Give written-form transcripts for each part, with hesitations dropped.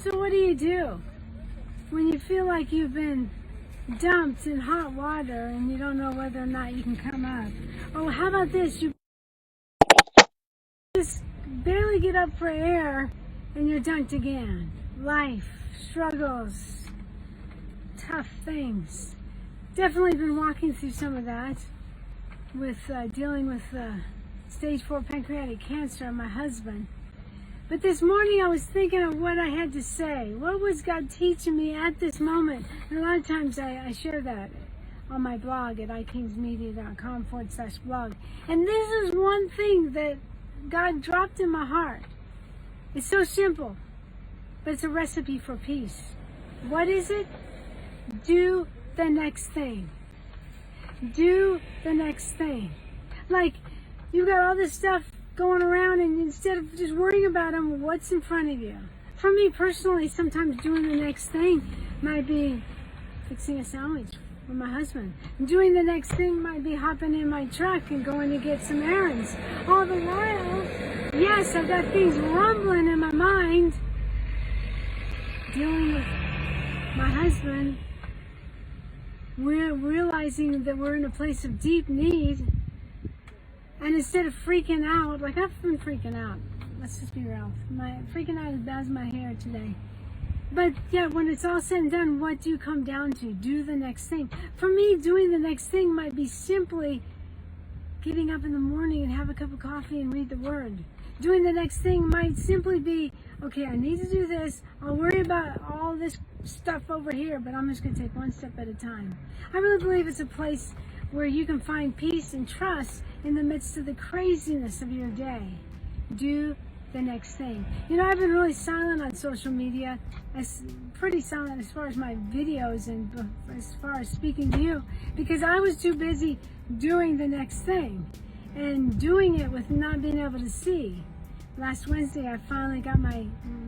So what do when you feel like you've been dumped in hot water and you don't know whether or not you can come up? Oh, how about this? You just barely get up for air and you're dunked again. Life, struggles, tough things. Definitely been walking through some of that with dealing with stage 4 pancreatic cancer and my husband. But this morning I was thinking of what I had to say. What was God teaching me at this moment? And a lot of times I share that on my blog at ikingsmedia.com/blog. And this is one thing that God dropped in my heart. It's so simple, but it's a recipe for peace. What is it? Do the next thing. Do the next thing. Like, you've got all this stuff going around, and instead of just worrying about them, what's in front of you? For me personally, sometimes doing the next thing might be fixing a sandwich with my husband. Doing the next thing might be hopping in my truck and going to get some errands. All the while, yes, I've got things rumbling in my mind, dealing with my husband. We're realizing that we're in a place of deep need. And instead of freaking out, like I've been freaking out, let's just be real. Freaking out as bad as my hair today. But yeah, when it's all said and done, what do you come down to? Do the next thing. For me, doing the next thing might be simply getting up in the morning and have a cup of coffee and read the Word. Doing the next thing might simply be, okay, I need to do this. I'll worry about all this stuff over here, but I'm just going to take one step at a time. I really believe it's a place where you can find peace and trust in the midst of the craziness of your day. Do the next thing. You know, I've been really silent on social media. Pretty silent as far as my videos and as far as speaking to you, because I was too busy doing the next thing and doing it with not being able to see. Last Wednesday, I finally got my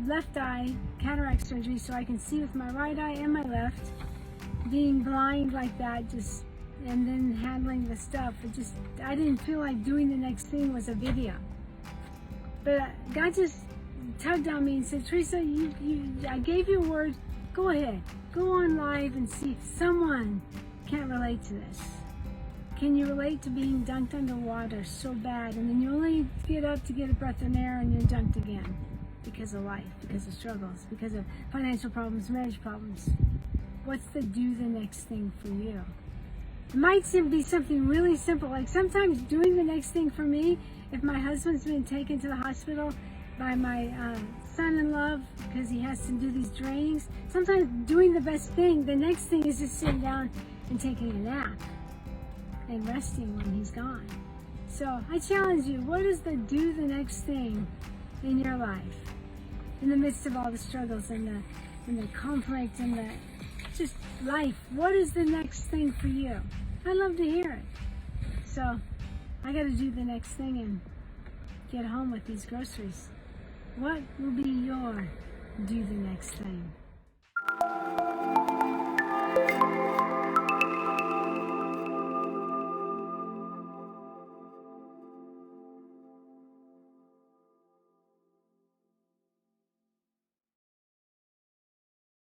left eye cataract surgery so I can see with my right eye and my left. Being blind like that, and then handling the stuff, I didn't feel like doing the next thing was a video. But God just tugged on me and said, Theresa, I gave you a word. Go ahead. Go on live and see if someone can't relate to this. Can you relate to being dunked underwater so bad, and then you only get up to get a breath of air and you're dunked again because of life, because of struggles, because of financial problems, marriage problems? What's the do the next thing for you? It might be something really simple, like sometimes doing the next thing for me, if my husband's been taken to the hospital by my son-in-law because he has to do these trainings, sometimes doing the best thing, the next thing is just sitting down and taking a nap and resting when he's gone. So I challenge you, what is the do the next thing in your life? In the midst of all the struggles and the conflict and the just life, what is the next thing for you? I'd love to hear it. So I got to do the next thing and get home with these groceries. What will be your do the next thing?